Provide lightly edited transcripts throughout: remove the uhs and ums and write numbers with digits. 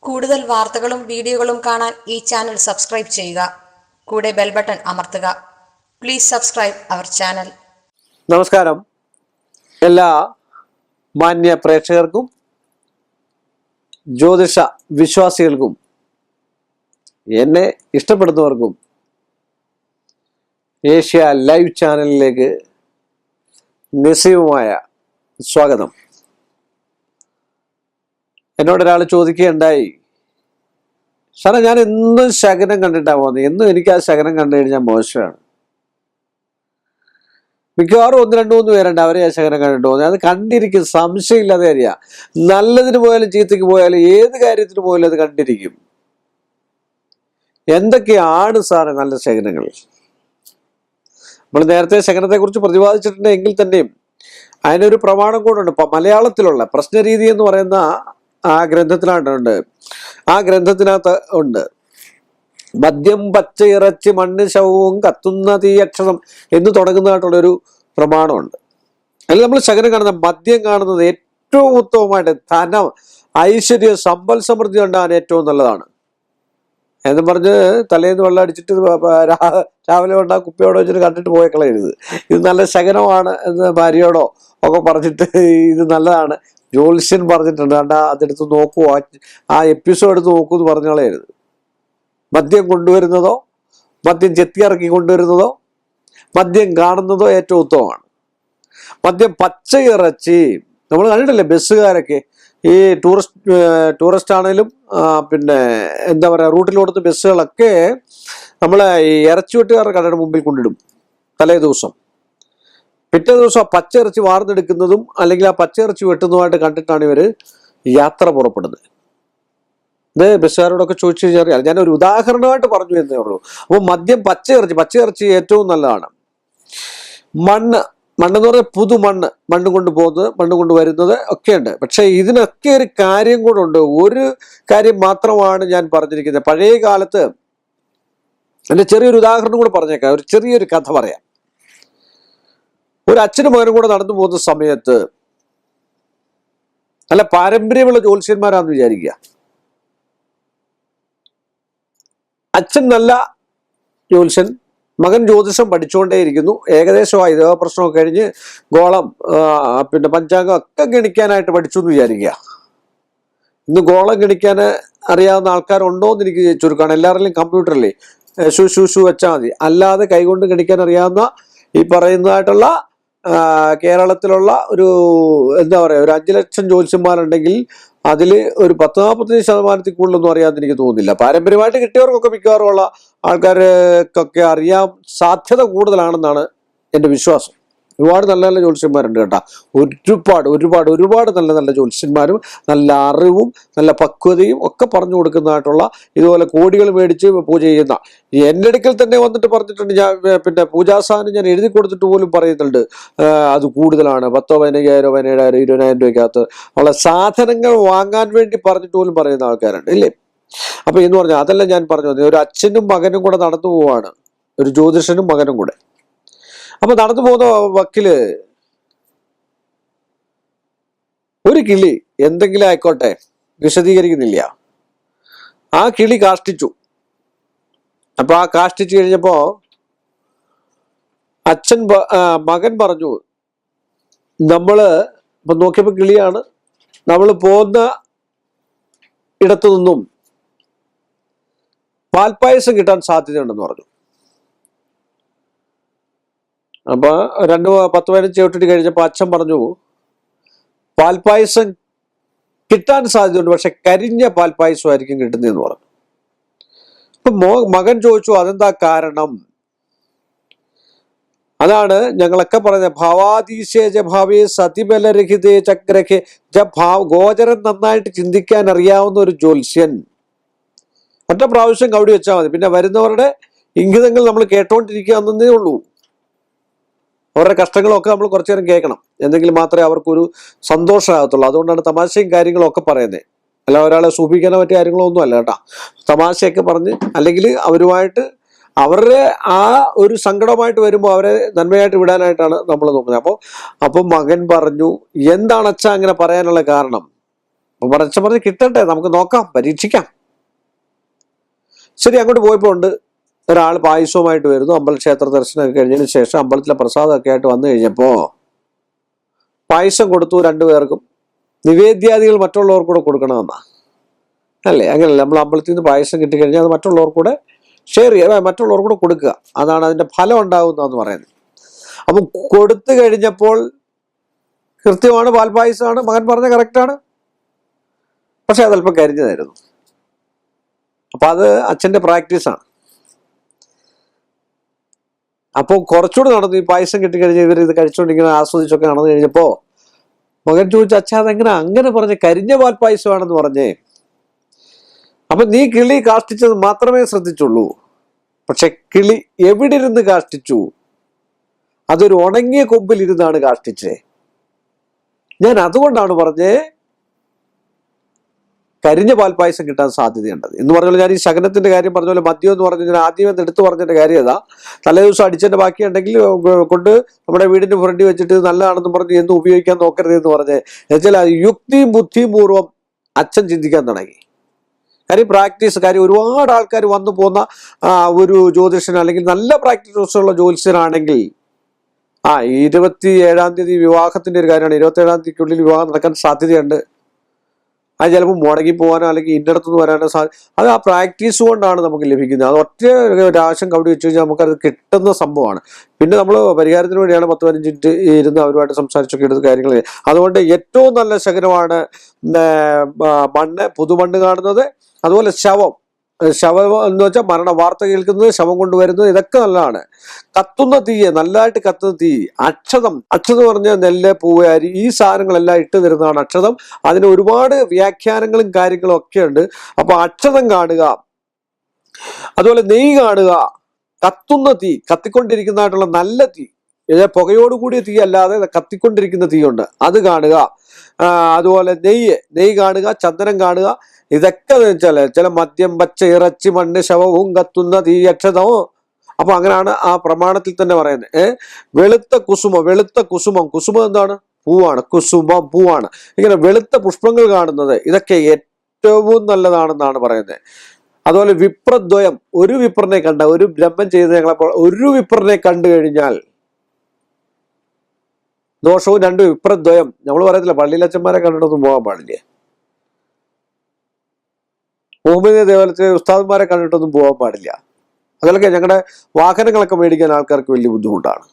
കൂടുതൽ വാർത്തകളും വീഡിയോകളും കാണാൻ ഈ ചാനൽ സബ്സ്ക്രൈബ് ചെയ്യുക. കൂടെ ബെൽ ബട്ടൺ അമർത്തുക. Please subscribe our channel. നമസ്കാരം. എല്ലാ മാന്യ പ്രേക്ഷകർക്കും ജ്യോതിഷ വിശ്വാസികൾക്കും എന്നെ ഇഷ്ടപ്പെടുന്നവർക്കും ഏഷ്യ ലൈവ് ചാനലിലേക്ക് നിസ്സീമമായ സ്വാഗതം. എന്നോട് ഒരാൾ ചോദിക്കുകയുണ്ടായി, സാറേ ഞാൻ എന്നും ശകനം കണ്ടിട്ടാണ് പോകുന്നത്, എന്നും എനിക്ക് ആ ശകനം കണ്ടു കഴിഞ്ഞാൽ മോശമാണ്. മിക്കവാറും 1-2-3 പേരുണ്ട്, അവരെ ആ ശകനം കണ്ടിട്ട് പോകുന്നത്. അത് കണ്ടിരിക്കും, സംശയമില്ലാതെ അറിയാം. നല്ലതിന് പോയാലും ചീത്തയ്ക്ക് പോയാലും ഏത് കാര്യത്തിന് പോയാലും അത് കണ്ടിരിക്കും. എന്തൊക്കെയാണ് സാറേ നല്ല ശകനങ്ങൾ? നമ്മൾ നേരത്തെ ശകനത്തെ കുറിച്ച് പ്രതിപാദിച്ചിട്ടുണ്ട് എങ്കിൽ തന്നെയും അതിനൊരു പ്രമാണം കൂടെ ഉണ്ട്. മലയാളത്തിലുള്ള പ്രശ്നരീതി എന്ന് പറയുന്ന ആ ഗ്രന്ഥത്തിനായിട്ടുണ്ട്. ആ ഗ്രന്ഥത്തിനകത്ത് ഉണ്ട് മദ്യം പച്ച ഇറച്ചി മണ്ണ് ശവവും കത്തുന്ന തീയക്ഷരം എന്ന് തുടങ്ങുന്നതായിട്ടുള്ളൊരു പ്രമാണമുണ്ട്. അതിൽ നമ്മൾ ശകനം കാണുന്നത്, മദ്യം കാണുന്നത് ഏറ്റവും ഉത്തമമായിട്ട് ധനം, ഐശ്വര്യം, സമ്പൽ സമൃദ്ധി ഉണ്ടാകാൻ ഏറ്റവും നല്ലതാണ് എന്ന് പറഞ്ഞ് തലേന്ന് വെള്ളം അടിച്ചിട്ട് രാവിലെ കൊണ്ട് ആ കുപ്പിയോടെ വെച്ചിട്ട് കണ്ടിട്ട് പോയി കളയരുത്. ഇത് നല്ല ശകനമാണ് എന്ന് ഭാര്യയോടോ ഒക്കെ പറഞ്ഞിട്ട് ഇത് നല്ലതാണ് ജ്യോത്സ്യൻ പറഞ്ഞിട്ടുണ്ട്, കണ്ടാ അതെടുത്ത് നോക്കൂ, ആ എപ്പിസോഡ് എടുത്ത് നോക്കൂ എന്ന് പറഞ്ഞു കളയരുത്. മദ്യം കൊണ്ടുവരുന്നതോ മദ്യം ചെത്തിയിറക്കി കൊണ്ടുവരുന്നതോ മദ്യം കാണുന്നതോ ഏറ്റവും ഉത്തമമാണ്. മദ്യം പച്ച ഇറച്ചി നമ്മൾ കണ്ടിട്ടില്ലേ, ബസ്സുകാരൊക്കെ ഈ ടൂറിസ്റ്റ് ആണെങ്കിലും പിന്നെ എന്താ പറയുക, റൂട്ടിലോടുന്ന ബസ്സുകളൊക്കെ നമ്മളെ ഈ ഇറച്ചി വെട്ടുകാരുടെ കടയുടെ മുമ്പിൽ കൊണ്ടിടും തലേ ദിവസം. പിറ്റേ ദിവസം ആ പച്ച ഇറച്ചി വാർന്നെടുക്കുന്നതും അല്ലെങ്കിൽ ആ പച്ച ഇറച്ചി വെട്ടുന്നതുമായിട്ട് കണ്ടിട്ടാണ് ഇവർ യാത്ര പുറപ്പെടുന്നത്. ഇത് ബസ്സുകാരോടൊക്കെ ചോദിച്ചു കഴിഞ്ഞാൽ അറിയാം. ഞാനൊരു ഉദാഹരണമായിട്ട് പറഞ്ഞു എന്നേ ഉള്ളൂ. അപ്പോൾ മദ്യം പച്ച ഇറച്ചി ഏറ്റവും നല്ലതാണ്. മണ്ണെന്ന് പറഞ്ഞാൽ മണ്ണ് കൊണ്ട് പോകുന്നത്, മണ്ണ് കൊണ്ട് വരുന്നത് ഒക്കെ ഉണ്ട്. പക്ഷെ ഇതിനൊക്കെ ഒരു കാര്യം കൂടെ ഉണ്ട്. ഒരു കാര്യം മാത്രമാണ് ഞാൻ പറഞ്ഞിരിക്കുന്നത്. പഴയ കാലത്ത് എൻ്റെ ചെറിയൊരു ഉദാഹരണം കൂടെ പറഞ്ഞേക്കാം, ഒരു ചെറിയൊരു കഥ പറയാം. ഒരു അച്ഛനും മകനും കൂടെ നടന്നു പോകുന്ന സമയത്ത്, അല്ല പാരമ്പര്യമുള്ള ജ്യോത്സ്യന്മാരാണെന്ന് വിചാരിക്കുക. അച്ഛൻ നല്ല ജ്യോത്സ്യൻ, മകൻ ജ്യോതിഷം പഠിച്ചുകൊണ്ടേയിരിക്കുന്നു. ഏകദേശമായി പ്രശ്നമൊക്കെ കഴിഞ്ഞ് ഗോളം പിന്നെ പഞ്ചാംഗം ഒക്കെ ഗണിക്കാനായിട്ട് പഠിച്ചു എന്ന് വിചാരിക്കുക. ഇന്ന് ഗോളം ഗണിക്കാൻ അറിയാവുന്ന ആൾക്കാരുണ്ടോ എന്ന് എനിക്ക് ചുരുക്കമാണ്. എല്ലാവരിലും കമ്പ്യൂട്ടറിലെ ഷൂ വെച്ചാൽ മതി. അല്ലാതെ കൈകൊണ്ട് ഗണിക്കാൻ അറിയാവുന്ന ഈ പറയുന്നതായിട്ടുള്ള കേരളത്തിലുള്ള ഒരു എന്താ പറയുക, ഒരു 5 ലക്ഷം ജ്യോത്സ്യന്മാരുണ്ടെങ്കിൽ അതിൽ ഒരു 10-40% കൂടുതലൊന്നും അറിയാമെന്ന് എനിക്ക് തോന്നുന്നില്ല. പാരമ്പര്യമായിട്ട് കിട്ടിയവർക്കൊക്കെ മിക്കവാറും ഉള്ള ആൾക്കാർക്കൊക്കെ അറിയാൻ സാധ്യത കൂടുതലാണെന്നാണ് എൻ്റെ വിശ്വാസം. ഒരുപാട് നല്ല നല്ല ജ്യോത്സ്യന്മാരുണ്ട് കേട്ടോ. ഒരുപാട് നല്ല നല്ല ജ്യോത്സ്യന്മാരും നല്ല അറിവും നല്ല പക്വതയും ഒക്കെ പറഞ്ഞു കൊടുക്കുന്നതായിട്ടുള്ള, ഇതുപോലെ കോടികൾ മേടിച്ച് പൂജ ചെയ്യുന്ന എൻ്റെ അടുക്കൽ തന്നെ വന്നിട്ട് പറഞ്ഞിട്ടുണ്ട്. ഞാൻ പിന്നെ പൂജാസാധനം ഞാൻ എഴുതി കൊടുത്തിട്ട് പോലും പറയുന്നുണ്ട് അത് കൂടുതലാണ്. 10,000, 15,000, 17,000, 20,000 രൂപയ്ക്കകത്ത് ഉള്ള സാധനങ്ങൾ വാങ്ങാൻ വേണ്ടി പറഞ്ഞിട്ട് പോലും പറയുന്ന ആൾക്കാരുണ്ട് ഇല്ലേ. അപ്പൊ എന്ന് പറഞ്ഞാൽ അതല്ല ഞാൻ പറഞ്ഞു വന്നത്. ഒരു അച്ഛനും മകനും കൂടെ നടന്നു പോവാണ്, ഒരു ജ്യോതിഷനും മകനും കൂടെ. അപ്പൊ നടന്നു പോകുന്ന വക്കില് ഒരു കിളി, എന്തെങ്കിലും ആയിക്കോട്ടെ, വിശദീകരിക്കുന്നില്ല, ആ കിളി കാഷ്ടിച്ചു. അപ്പൊ ആ കാഷ്ടിച്ചു കഴിഞ്ഞപ്പോ മകൻ പറഞ്ഞു, ഇപ്പൊ നോക്കിയപ്പോ കിളിയാണ്, നമ്മൾ പോകുന്ന ഇടത്തു നിന്നും പാൽപ്പായസം കിട്ടാൻ സാധ്യതയുണ്ടെന്ന് പറഞ്ഞു. അപ്പൊ 10-15 ചവിട്ടിട്ട് കഴിഞ്ഞപ്പോ അച്ഛൻ പറഞ്ഞു, പാൽപ്പായസം കിട്ടാൻ സാധ്യതയുണ്ട്, പക്ഷെ കരിഞ്ഞ പാൽപ്പായസമായിരിക്കും കിട്ടുന്നതെന്ന് പറഞ്ഞു. അപ്പൊ മകൻ ചോദിച്ചു, അതെന്താ കാരണം? അതാണ് ഞങ്ങളൊക്കെ പറയുന്നത്, ഭാവാതീശേജ ഭാവേ സതിബലരഹിതേ ചക്രഹേ. ഗോചരം നന്നായിട്ട് ചിന്തിക്കാൻ അറിയാവുന്ന ഒരു ജ്യോത്സ്യൻ ഒറ്റ പ്രാവശ്യം കവടി വെച്ചാൽ മതി. പിന്നെ വരുന്നവരുടെ ഇംഗിതങ്ങൾ നമ്മൾ കേട്ടോണ്ടിരിക്കാവുന്നതേ ഉള്ളൂ. അവരുടെ കഷ്ടങ്ങളൊക്കെ നമ്മൾ കുറച്ചു നേരം കേൾക്കണം, എന്തെങ്കിലും മാത്രമേ അവർക്കൊരു സന്തോഷമാകത്തുള്ളൂ. അതുകൊണ്ടാണ് തമാശയും കാര്യങ്ങളും ഒക്കെ പറയുന്നത്. അല്ല ഒരാളെ സൂചിപ്പിക്കാനോ മറ്റു കാര്യങ്ങളോ ഒന്നും അല്ല കേട്ടോ. തമാശയൊക്കെ പറഞ്ഞ് അല്ലെങ്കിൽ അവരുമായിട്ട് അവരുടെ ആ ഒരു സങ്കടമായിട്ട് വരുമ്പോൾ അവരെ നന്മയായിട്ട് വിടാനായിട്ടാണ് നമ്മൾ നോക്കുന്നത്. അപ്പം മകൻ പറഞ്ഞു, എന്താണ് അച്ഛാ അങ്ങനെ പറയാനുള്ള കാരണം? അപ്പോൾ പറഞ്ഞ് കിട്ടട്ടെ, നമുക്ക് നോക്കാം, പരീക്ഷിക്കാം. ശരി, അങ്ങോട്ട് പോയപ്പോൾ ഉണ്ട് ഒരാൾ പായസവുമായിട്ട് വരുന്നു. ക്ഷേത്ര ദർശനമൊക്കെ കഴിഞ്ഞതിന് ശേഷം അമ്പലത്തിലെ പ്രസാദമൊക്കെ ആയിട്ട് വന്നു കഴിഞ്ഞപ്പോൾ പായസം കൊടുത്തു രണ്ടുപേർക്കും. നിവേദ്യാദികൾ മറ്റുള്ളവർക്ക് കൂടെ കൊടുക്കണമെന്നാ അല്ലേ? അങ്ങനെയല്ല, നമ്മൾ അമ്പലത്തിൽ നിന്ന് പായസം കിട്ടിക്കഴിഞ്ഞാൽ അത് മറ്റുള്ളവർക്ക് കൂടെ ഷെയർ ചെയ്യുക, മറ്റുള്ളവർക്ക് കൂടെ കൊടുക്കുക. അതാണ് അതിൻ്റെ ഫലം ഉണ്ടാകുന്നതെന്ന് പറയുന്നത്. അപ്പം കൊടുത്തു കഴിഞ്ഞപ്പോൾ കൃത്യമാണ്, പാൽപ്പായസമാണ്, മകൻ പറഞ്ഞ കറക്റ്റാണ്. പക്ഷെ അതല്പം കരിഞ്ഞതായിരുന്നു. അപ്പൊ അത് അച്ഛൻ്റെ പ്രാക്ടീസാണ്. അപ്പോൾ കുറച്ചുകൂടി നടന്നു. ഈ പായസം കിട്ടിക്കഴിഞ്ഞാൽ ഇവർ ഇത് കഴിച്ചുകൊണ്ടിങ്ങനെ ആസ്വദിച്ചൊക്കെ നടന്നു കഴിഞ്ഞപ്പോ മകൻ ചോദിച്ചു, അച്ഛാ അതെങ്ങനെ അങ്ങനെ പറഞ്ഞ് കരിഞ്ഞ പാൽപ്പായസമാണെന്ന് പറഞ്ഞേ? അപ്പൊ നീ കിളി കാഷ്ടിച്ചത് മാത്രമേ ശ്രദ്ധിച്ചുള്ളൂ. പക്ഷെ കിളി എവിടെ ഇരുന്ന് കാഷ്ടിച്ചു? അതൊരു ഉണങ്ങിയ കൊമ്പിൽ ഇരുന്നാണ് കാഷ്ടിച്ചേ. ഞാൻ അതുകൊണ്ടാണ് പറഞ്ഞേ കരിഞ്ഞ പാൽപ്പായസം കിട്ടാൻ സാധ്യതയുണ്ടത് എന്ന് പറഞ്ഞാൽ. ഞാൻ ഈ ശകനത്തിന്റെ കാര്യം പറഞ്ഞ പോലെ മദ്യം എന്ന് പറഞ്ഞു, ഞാൻ ആദ്യമേ എടുത്തു പറഞ്ഞതിന്റെ കാര്യം ഏതാ, തലേദിവസം അടിച്ചതിന്റെ ബാക്കിയുണ്ടെങ്കിൽ കൊണ്ട് നമ്മുടെ വീടിന്റെ ഫ്രണ്ടിൽ വെച്ചിട്ട് നല്ലതാണെന്ന് പറഞ്ഞ് എന്നും ഉപയോഗിക്കാൻ നോക്കരുത് എന്ന് പറഞ്ഞ് എന്നുവെച്ചാൽ യുക്തിയും ബുദ്ധിയും പൂർവ്വം അച്ഛൻ ചിന്തിക്കാൻ തുടങ്ങി. കാര്യം പ്രാക്ടീസ്, കാര്യം ഒരുപാട് ആൾക്കാർ വന്നു പോകുന്ന ഒരു ജ്യോതിഷൻ അല്ലെങ്കിൽ നല്ല പ്രാക്ടീസുള്ള ജ്യോത്സ്യനാണെങ്കിൽ 27-ാം തീയതി വിവാഹത്തിന്റെ ഒരു കാര്യമാണ്, 27-ാം തീയതിക്കുള്ളിൽ വിവാഹം നടക്കാൻ സാധ്യതയുണ്ട്. അത് ചിലപ്പോൾ മുടങ്ങി പോകാനോ അല്ലെങ്കിൽ ഇന്നടത്തുനിന്ന് വരാനോ അത് ആ പ്രാക്ടീസ് കൊണ്ടാണ് നമുക്ക് ലഭിക്കുന്നത്. അത് ഒറ്റ പ്രാവശ്യം കവിടെ വെച്ച് കഴിഞ്ഞാൽ നമുക്കത് കിട്ടുന്ന സംഭവമാണ്. പിന്നെ നമ്മൾ പരിഹാരത്തിന് വേണ്ടിയാണ് 10-15 മിനിറ്റ് ഇരുന്ന് അവരുമായിട്ട് സംസാരിച്ചൊക്കെ എടുത്ത കാര്യങ്ങൾ. അതുകൊണ്ട് ഏറ്റവും നല്ല ശകനമാണ് മണ്ണ്, പുതുമണ്ണ് കാണുന്നത്. അതുപോലെ ശവം എന്ന് വെച്ചാൽ മരണ വാർത്ത കേൾക്കുന്നത്, ശവം കൊണ്ടുവരുന്നത്, ഇതൊക്കെ നല്ലതാണ്. കത്തുന്ന തീയെ, നല്ലതായിട്ട് കത്തുന്ന തീ, അക്ഷതം പറഞ്ഞാൽ നെല്ല്, പൂവ്, അരി, ഈ സാധനങ്ങളെല്ലാം ഇട്ട് തരുന്നതാണ് അക്ഷതം. അതിന് ഒരുപാട് വ്യാഖ്യാനങ്ങളും കാര്യങ്ങളും ഒക്കെ ഉണ്ട്. അപ്പൊ അക്ഷതം കാണുക, അതുപോലെ നെയ്യ് കാണുക, കത്തുന്ന തീ, കത്തിക്കൊണ്ടിരിക്കുന്നതായിട്ടുള്ള നല്ല തീ, പുകയോടുകൂടിയ തീ അല്ലാതെ കത്തിക്കൊണ്ടിരിക്കുന്ന തീയുണ്ട്, അത് കാണുക. അതുപോലെ നെയ്യ് കാണുക, ചന്ദനം കാണുക. ഇതൊക്കെ വെച്ചാല് ചില മദ്യം, പച്ച, ഇറച്ചി, മണ്ണ്, ശവവും കത്തുന്ന തീ, അക്ഷതവും. അപ്പൊ അങ്ങനെയാണ് ആ പ്രമാണത്തിൽ തന്നെ പറയുന്നത്. വെളുത്ത കുസുമം എന്താണ്? പൂവാണ്. കുസുമം പൂവാണ്. ഇങ്ങനെ വെളുത്ത പുഷ്പങ്ങൾ കാണുന്നത്, ഇതൊക്കെ ഏറ്റവും നല്ലതാണെന്നാണ് പറയുന്നത്. അതുപോലെ വിപ്രദ്വയം, ഒരു വിപ്രനെ കണ്ട, ഒരു ബ്രഹ്മം ചെയ്ത് ഞങ്ങളപ്പോൾ ഒരു വിപ്രനെ കണ്ടു കഴിഞ്ഞാൽ ദോഷവും. 2 വിപ്രദ്വയം, നമ്മൾ പറയത്തില്ല പള്ളിയിലച്ചന്മാരെ കണ്ടിട്ടൊന്നും പോകാൻ പാടില്ല. മുഹമ്മദ് ദേവാലയത്തിലെ ഉസ്താദന്മാരെ കണ്ടിട്ടൊന്നും പോകാൻ പാടില്ല. അതിലൊക്കെ ഞങ്ങളുടെ വാഹനങ്ങളൊക്കെ മേടിക്കാൻ ആൾക്കാർക്ക് വലിയ ബുദ്ധിമുട്ടാണ്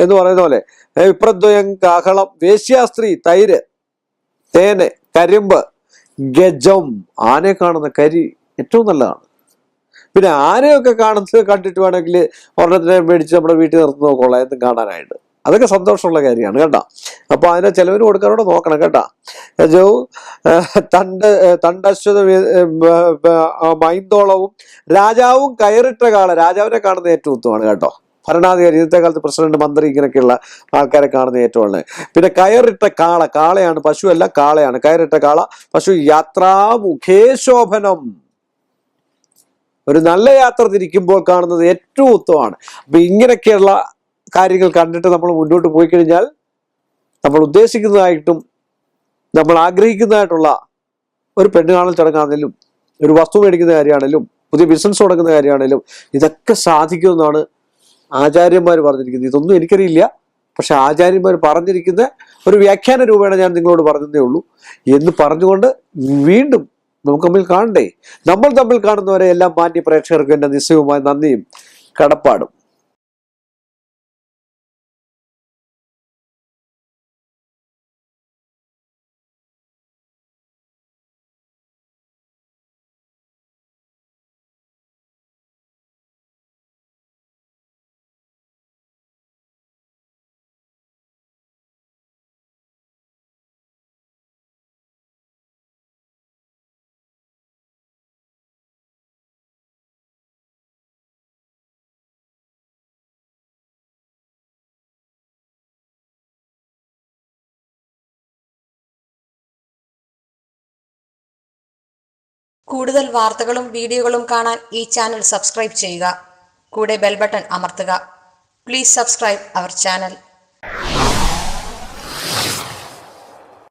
എന്ന് പറയുന്ന പോലെ. വിപ്രദ്വയം, കാഹളം, വേശ്യാസ്ത്രീ, തൈര്, തേന്, കരിമ്പ്, ഗജം, ആനയെ കാണുന്ന കരി ഏറ്റവും നല്ലതാണ്. പിന്നെ ആനയൊക്കെ കണ്ടിട്ട് വേണമെങ്കിൽ ഒരെണ്ണത്തിനെ മേടിച്ച് നമ്മുടെ വീട്ടിൽ നിർത്തി നോക്കോളാം എന്നും കാണാനായിട്ട്. അതൊക്കെ സന്തോഷമുള്ള കാര്യമാണ് കേട്ടോ. അപ്പൊ അതിനെ ചെലവിന് കൊടുക്കാനോട് നോക്കണം കേട്ടോ. തണ്ടശ്വത മൈന്തോളവും രാജാവും കയറിട്ട കാള, രാജാവിനെ കാണുന്ന ഏറ്റവും ഉത്തമമാണ് കേട്ടോ. ഭരണാധികാരി, ഇന്നത്തെ കാലത്ത് പ്രസിഡന്റ്, മന്ത്രി, ഇങ്ങനെയൊക്കെയുള്ള ആൾക്കാരെ കാണുന്ന ഏറ്റവും ഉള്ളത്. പിന്നെ കയറിട്ട കാളയാണ്, പശുവല്ല കാളയാണ്. കയറിട്ട കാള, പശു, യാത്രാമുഖേശോഭനം, ഒരു നല്ല യാത്ര തിരിക്കുമ്പോൾ കാണുന്നത് ഏറ്റവും ഉത്തമമാണ്. അപ്പൊ ഇങ്ങനെയൊക്കെയുള്ള കാര്യങ്ങൾ കണ്ടിട്ട് നമ്മൾ മുന്നോട്ട് പോയി കഴിഞ്ഞാൽ നമ്മൾ ഉദ്ദേശിക്കുന്നതായിട്ടും നമ്മൾ ആഗ്രഹിക്കുന്നതായിട്ടുള്ള ഒരു പെണ്ണ് കാണൽ ചടങ്ങാണെങ്കിലും, ഒരു വസ്തു മേടിക്കുന്ന കാര്യമാണെങ്കിലും, പുതിയ ബിസിനസ് തുടങ്ങുന്ന കാര്യമാണെങ്കിലും ഇതൊക്കെ സാധിക്കുമെന്നാണ് ആചാര്യന്മാർ പറഞ്ഞിരിക്കുന്നത്. ഇതൊന്നും എനിക്കറിയില്ല, പക്ഷെ ആചാര്യന്മാർ പറഞ്ഞിരിക്കുന്ന ഒരു വ്യാഖ്യാന രൂപേണ ഞാൻ നിങ്ങളോട് പറഞ്ഞതേ ഉള്ളൂ എന്ന് പറഞ്ഞുകൊണ്ട് വീണ്ടും നമുക്ക് തമ്മിൽ കാണണ്ടേ. നമ്മൾ തമ്മിൽ കാണുന്നവരെ എല്ലാം മാന്യ പ്രേക്ഷകർക്ക് എൻ്റെ നിസ്സയവുമായ നന്ദിയും കടപ്പാടും. കൂടുതൽ വാർത്തകളും വീഡിയോകളും കാണാൻ ഈ ചാനൽ സബ്സ്ക്രൈബ് ചെയ്യുക. കൂടെ ബെൽ ബട്ടൺ അമർത്തുക. Please subscribe our channel.